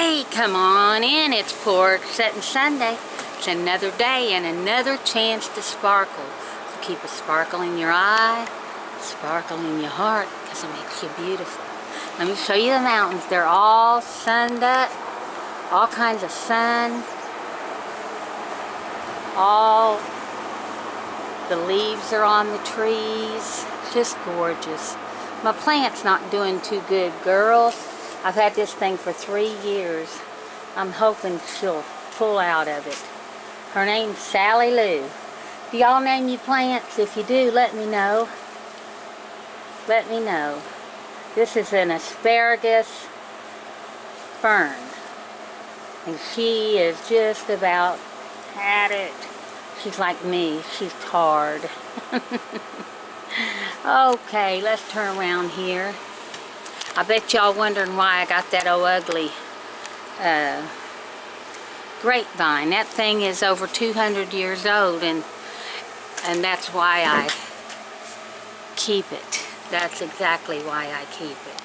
Hey, come on in. It's Porch, Settin Sunday. It's another day and another chance to sparkle. So keep a sparkle in your eye, sparkle in your heart, because it makes you beautiful. Let me show you the mountains. They're all sunned up, all kinds of sun. All the leaves are on the trees. Just gorgeous. My plant's not doing too good, girls. I've had this thing for 3 years. I'm hoping she'll pull out of it. Her name's Sally Lou. Do y'all name your plants? If you do, let me know. Let me know. This is an asparagus fern. And she is just about had it. She's like me. She's tarred. Okay, let's turn around here. I bet y'all wondering why I got that ugly grapevine. That thing is over 200 years old, and that's why I keep it. That's exactly why I keep it.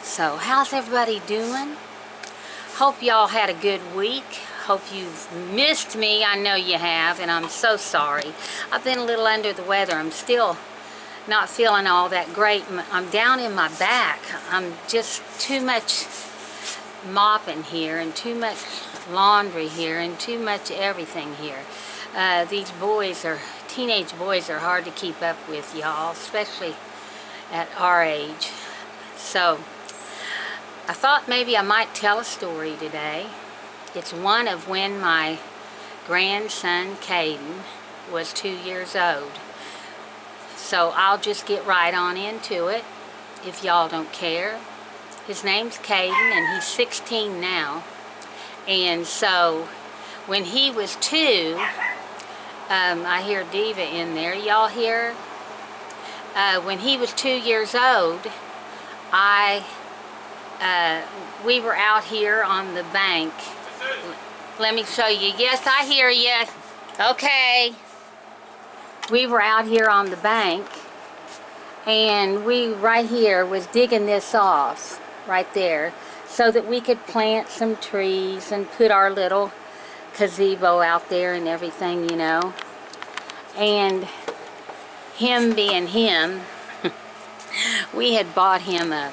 So, how's everybody doing? Hope y'all had a good week. Hope you've missed me. I know you have, and I'm so sorry. I've been a little under the weather. I'm still not feeling all that great. I'm down in my back. I'm just too much mopping here and too much laundry here and too much everything here. These boys teenage boys are hard to keep up with, y'all, especially at our age. So I thought maybe I might tell a story today. It's one of when my grandson Caden was 2 years old. So I'll just get right on into it, if y'all don't care. His name's Caden, and he's 16 now. And so, when he was 2, I hear Diva in there. Y'all hear? When he was 2 years old, we were out here on the bank. Let me show you. Yes, I hear you. Okay. We were out here on the bank, and we right here was digging this off right there so that we could plant some trees and put our little gazebo out there and everything, you know. And him being him, we had bought him a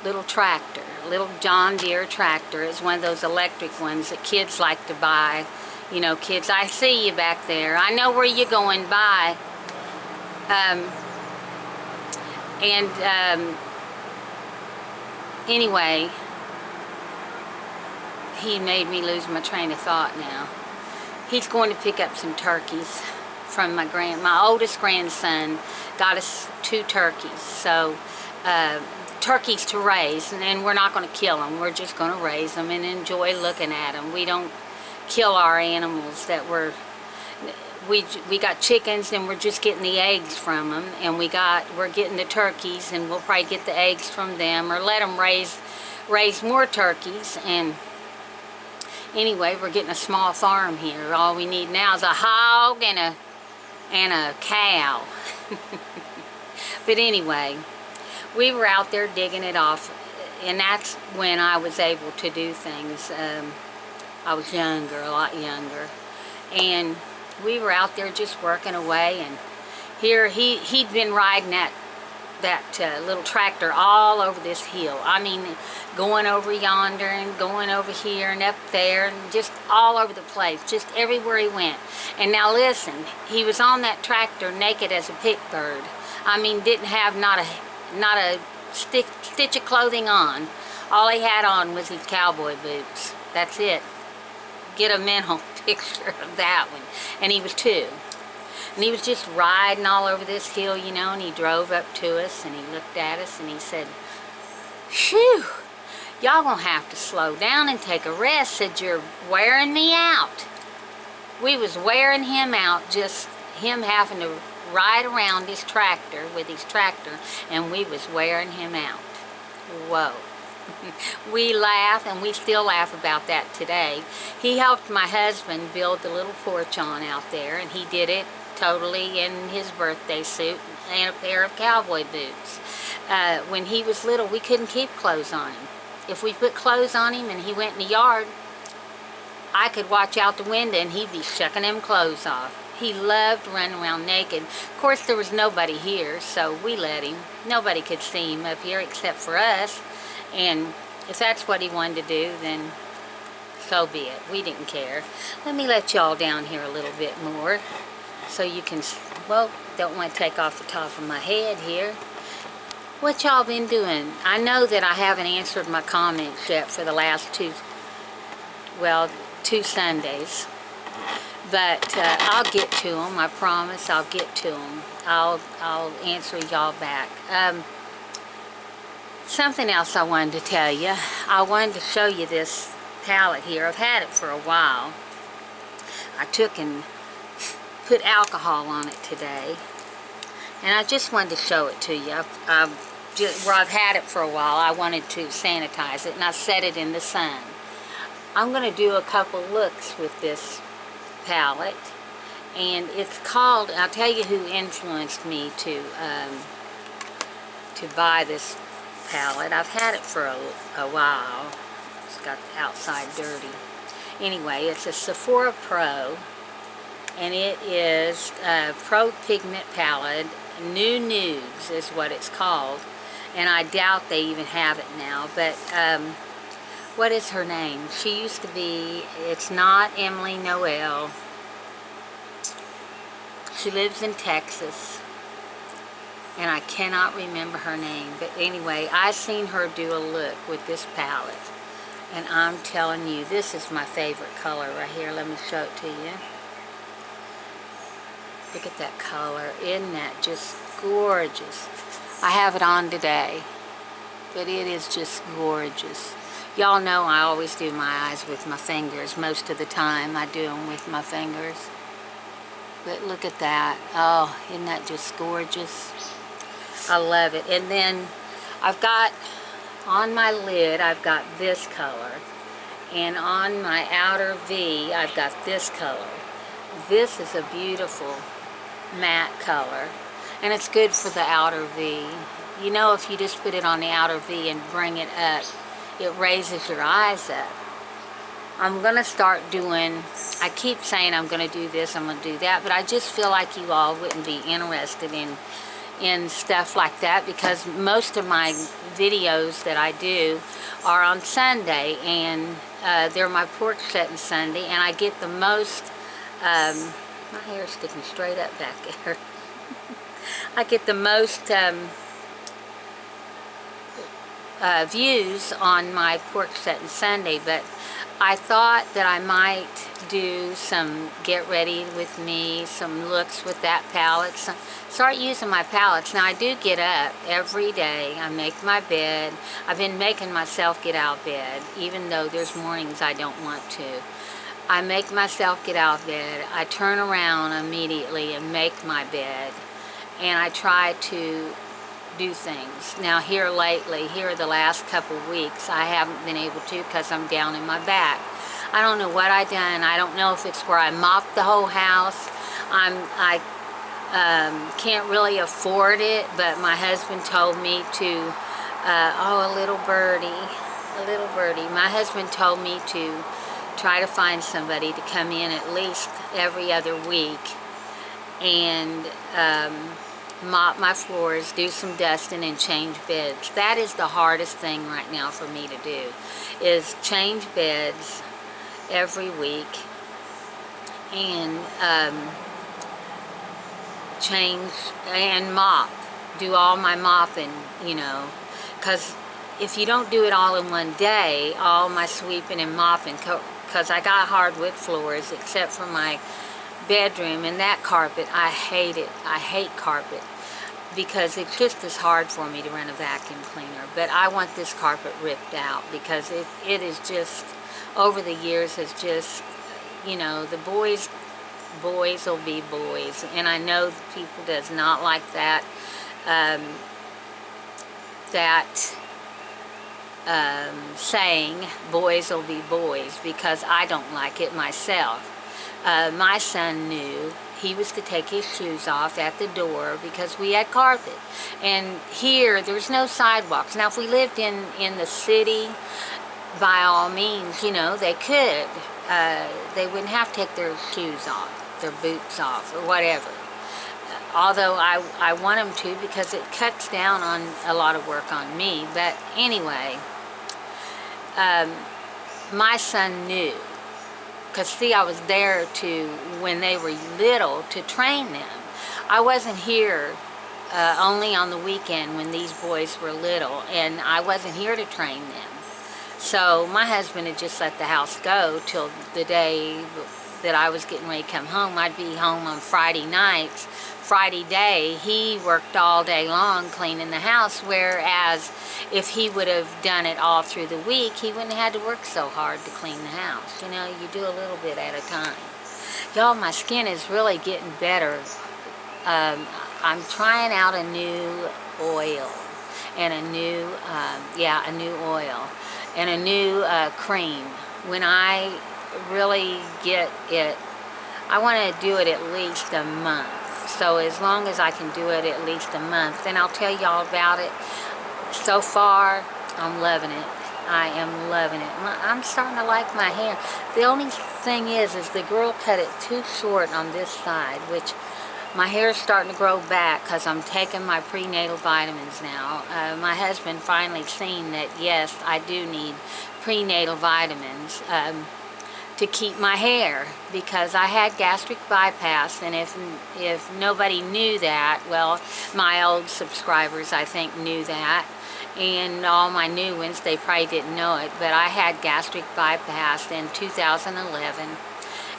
little tractor, a little John Deere tractor. It's one of those electric ones that kids like to buy. You know, kids, I see you back there. I know where you're going by. Anyway, he made me lose my train of thought now. He's going to pick up some turkeys from my oldest grandson got us 2 turkeys. So, turkeys to raise, and then we're not going to kill them. We're just going to raise them and enjoy looking at them. We don't kill our animals that we got chickens, and we're just getting the eggs from them, and we're getting the turkeys, and we'll probably get the eggs from them or let them raise more turkeys. And anyway, we're getting a small farm here. All we need now is a hog and a cow. But anyway, we were out there digging it off, and that's when I was able to do things. I was younger, a lot younger, and we were out there just working away. And here he'd been riding that little tractor all over this hill. I mean, going over yonder and going over here and up there and just all over the place, just everywhere he went. And now listen, he was on that tractor naked as a pick bird. I mean, didn't have not a stitch of clothing on. All he had on was his cowboy boots. That's it. Get a mental picture of that one. And he was 2. And he was just riding all over this hill, you know, and he drove up to us, and he looked at us, and he said, "Phew, y'all gonna have to slow down and take a rest," said, "you're wearing me out." We was wearing him out, just him having to ride around his tractor with his tractor, and we was wearing him out. Whoa. We laugh, and we still laugh about that today. He helped my husband build the little porch on out there, and he did it totally in his birthday suit and a pair of cowboy boots. When he was little, we couldn't keep clothes on him. If we put clothes on him and he went in the yard, I could watch out the window and he'd be shucking them clothes off. He loved running around naked. Of course, there was nobody here, so we let him. Nobody could see him up here except for us. And if that's what he wanted to do, then so be it. We didn't care. Let me let y'all down here a little bit more so you can, well, don't want to take off the top of my head here. What y'all been doing? I know that I haven't answered my comments yet for the last two Sundays. But I'll get to them. I promise I'll get to them. I'll answer y'all back. Something else I wanted to tell you. I wanted to show you this palette here. I've had it for a while. I took and put alcohol on it today. And I just wanted to show it to you. Where I've had it for a while, I wanted to sanitize it. And I set it in the sun. I'm going to do a couple looks with this palette, and it's called, I'll tell you who influenced me to buy this palette. I've had it for a while. It's got the outside dirty. Anyway, it's a Sephora Pro, and it is a Pro Pigment Palette. New Nudes is what it's called, and I doubt they even have it now, but what is her name? She used to be, it's not Emily Noel. She lives in Texas. And I cannot remember her name. But anyway, I seen her do a look with this palette. And I'm telling you, this is my favorite color right here. Let me show it to you. Look at that color. Isn't that just gorgeous? I have it on today. But it is just gorgeous. Y'all know I always do my eyes with my fingers. Most of the time I do them with my fingers. But look at that. Oh, isn't that just gorgeous? I love it. And then I've got, on my lid, I've got this color. And on my outer V, I've got this color. This is a beautiful matte color. And it's good for the outer V. You know, if you just put it on the outer V and bring it up, it raises your eyes up. I'm going to start doing, I keep saying I'm going to do this, I'm going to do that, but I just feel like you all wouldn't be interested in stuff like that, because most of my videos that I do are on Sunday, and they're my porch setting Sunday, and I get the most, my hair's sticking straight up back there. I get the most views on my porch setting Sunday, but I thought that I might do some get ready with me, some looks with that palette, start using my palettes. Now I do get up every day, I make my bed. I've been making myself get out of bed, even though there's mornings I don't want to. I make myself get out of bed, I turn around immediately and make my bed, and I try to do things. Now here lately, here the last couple weeks, I haven't been able to because I'm down in my back. I don't know what I done. I don't know if it's where I mopped the whole house. I can't really afford it, but my husband told me to, oh, a little birdie. My husband told me to try to find somebody to come in at least every other week and mop my floors, do some dusting, and change beds. That is the hardest thing right now for me to do, is change beds every week and change and mop, do all my mopping, you know, because if you don't do it all in one day, all my sweeping and mopping, because I got hardwood floors except for my bedroom, and that carpet, I hate it. I hate carpet because it's just as hard for me to run a vacuum cleaner. But I want this carpet ripped out because it is just, over the years, has just, you know, the boys will be boys, and I know people does not like that saying, boys will be boys, because I don't like it myself. My son knew he was to take his shoes off at the door because we had carpet. And here, there's no sidewalks. Now, if we lived in the city, by all means, you know, they could. They wouldn't have to take their shoes off, their boots off, or whatever. Although I want them to, because it cuts down on a lot of work on me. But anyway, my son knew. Because, see, I was there when they were little, to train them. I wasn't here only on the weekend when these boys were little, and I wasn't here to train them. So my husband had just let the house go till the day that I was getting ready to come home. I'd be home on Friday nights. Friday day, he worked all day long cleaning the house, whereas if he would have done it all through the week, he wouldn't have had to work so hard to clean the house. You know, you do a little bit at a time. Y'all, my skin is really getting better. I'm trying out a new oil and a new, a new oil and a new cream. When I really get it, I want to do it at least a month. So as long as I can do it at least a month, then I'll tell y'all about it. So far, I'm loving it. I am loving it. I'm starting to like my hair. The only thing is the girl cut it too short on this side, which my hair is starting to grow back because I'm taking my prenatal vitamins now. My husband finally seen that, yes, I do need prenatal vitamins to keep my hair, because I had gastric bypass, and if nobody knew that, well, my old subscribers, I think, knew that, and all my new ones, they probably didn't know it, but I had gastric bypass in 2011,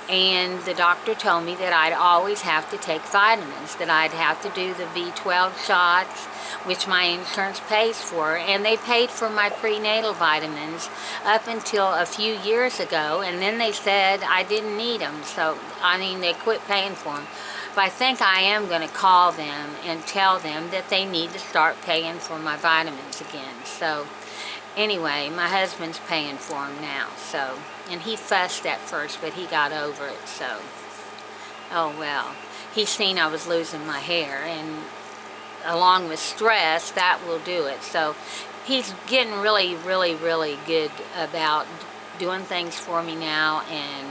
and the doctor told me that I'd always have to take vitamins, that I'd have to do the B12 shots, which my insurance pays for, and they paid for my prenatal vitamins up until a few years ago, and then they said I didn't need them. So, I mean, they quit paying for them. But I think I am going to call them and tell them that they need to start paying for my vitamins again. So, anyway, my husband's paying for them now. So, and he fussed at first, but he got over it. So, oh well. He seen I was losing my hair, and along with stress, that will do it. So he's getting really, really, really good about doing things for me now, and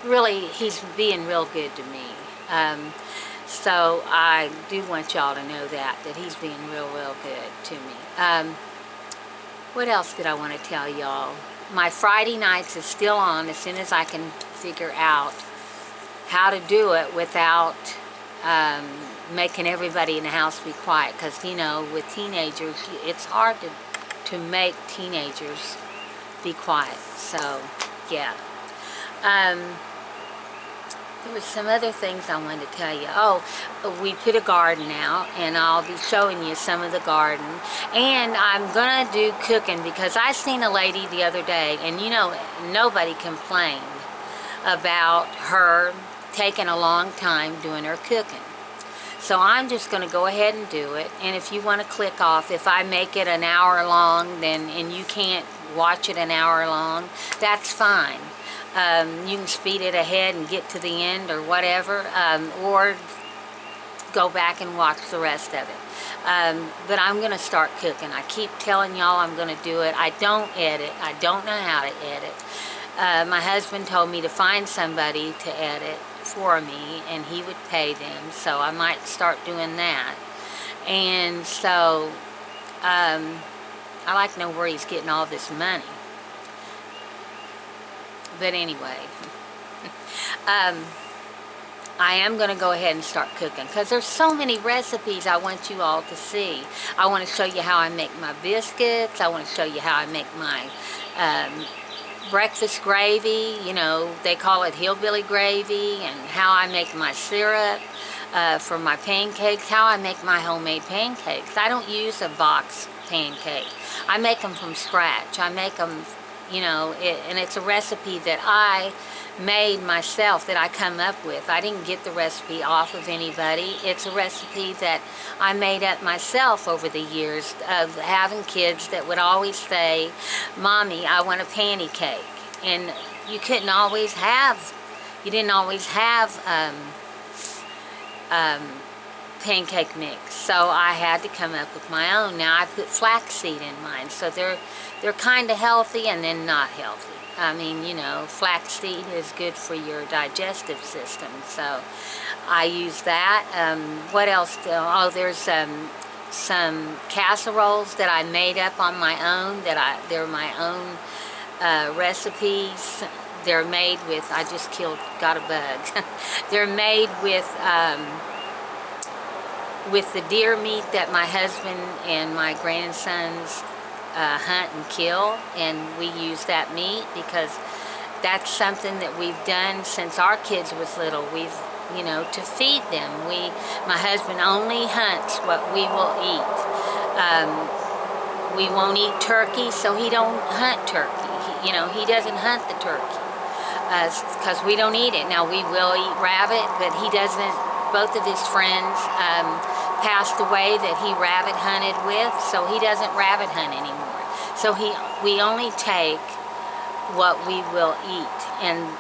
really, he's being real good to me. So I do want y'all to know that he's being real, real good to me. What else did I want to tell y'all? My Friday nights is still on as soon as I can figure out how to do it without making everybody in the house be quiet, because, you know, with teenagers, it's hard to make teenagers be quiet. So, yeah. There was some other things I wanted to tell you. Oh, we put a garden out, and I'll be showing you some of the garden. And I'm going to do cooking, because I seen a lady the other day, and, you know, nobody complained about her taking a long time doing her cooking. So I'm just going to go ahead and do it. And if you want to click off, if I make it an hour long, and you can't watch it an hour long, that's fine. You can speed it ahead and get to the end or whatever, or go back and watch the rest of it. But I'm going to start cooking. I keep telling y'all I'm going to do it. I don't edit. I don't know how to edit. My husband told me to find somebody to edit for me, and he would pay them, so I might start doing that. And so I like to know where he's getting all this money. But anyway, I am going to go ahead and start cooking, because there's so many recipes I want you all to see. I want to show you how I make my biscuits. I want to show you how I make my breakfast gravy. You know, they call it hillbilly gravy. And how I make my syrup for my pancakes. How I make my homemade pancakes. I don't use a box pancake. I make them from scratch. I make them, you know, and it's a recipe that I made myself, that I come up with. I didn't get the recipe off of anybody. It's a recipe that I made up myself over the years of having kids that would always say, "Mommy, I want a panty cake." And you couldn't always have, you didn't always have pancake mix, so I had to come up with my own. Now I put flaxseed in mine, so they're kind of healthy and then not healthy. I mean, you know, flaxseed is good for your digestive system, so I use that. What else? Oh, there's some casseroles that I made up on my own. They're my own recipes. They're made with, I just got a bug. They're made with the deer meat that my husband and my grandsons hunt and kill, and we use that meat because that's something that we've done since our kids was little. We've, you know, to feed them. My husband only hunts what we will eat. We won't eat turkey, so he don't hunt turkey. You know, he doesn't hunt the turkey because we don't eat it. Now we will eat rabbit, but he doesn't. Both of his friends passed away that he rabbit hunted with, so he doesn't rabbit hunt anymore. So we only take what we will eat, and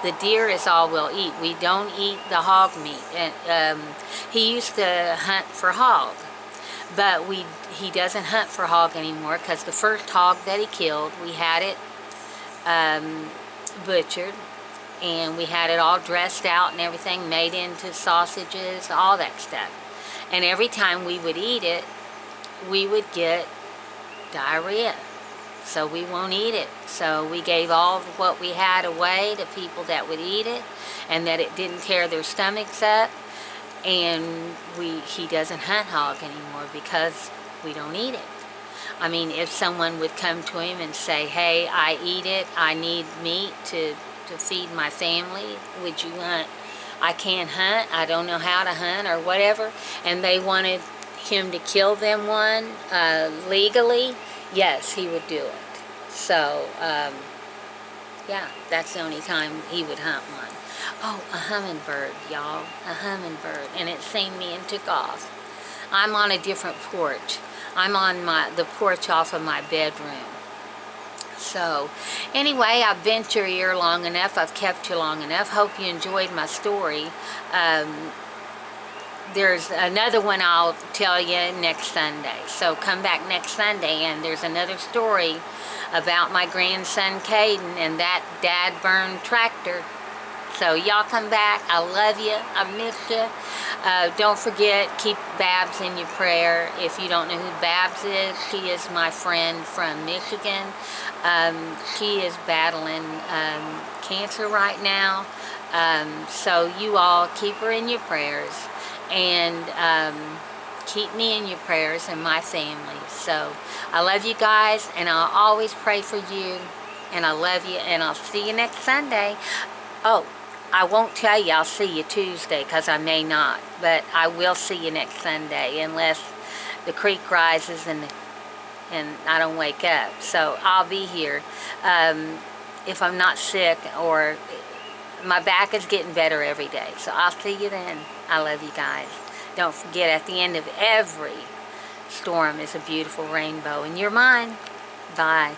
the deer is all we'll eat. We don't eat the hog meat. And he used to hunt for hog, but he doesn't hunt for hog anymore because the first hog that he killed, we had it butchered, and we had it all dressed out and everything, made into sausages, all that stuff. And every time we would eat it, we would get diarrhea. So we won't eat it. So we gave all of what we had away to people that would eat it and that it didn't tear their stomachs up. And he doesn't hunt hog anymore because we don't eat it. I mean, if someone would come to him and say, hey, I eat it, I need meat to feed my family, would you hunt? I can't hunt, I don't know how to hunt or whatever, and they wanted him to kill them one legally, yes, he would do it. So, yeah, that's the only time he would hunt one. Oh, a hummingbird, y'all, a hummingbird, and it seen me and took off. I'm on a different porch. I'm on the porch off of my bedroom. So, anyway, I've been to your ear long enough. I've kept you long enough. Hope you enjoyed my story. There's another one I'll tell you next Sunday. So come back next Sunday, and there's another story about my grandson Caden and that dad-burned tractor. So y'all come back. I love you. I miss you. Don't forget, keep Babs in your prayer. If you don't know who Babs is, she is my friend from Michigan. She is battling cancer right now. So you all keep her in your prayers. And keep me in your prayers and my family. So I love you guys, and I'll always pray for you. And I love you, and I'll see you next Sunday. Oh, I won't tell you I'll see you Tuesday because I may not, but I will see you next Sunday unless the creek rises and I don't wake up. So I'll be here if I'm not sick, or my back is getting better every day. So I'll see you then. I love you guys. Don't forget, at the end of every storm is a beautiful rainbow, and you're mine. Bye.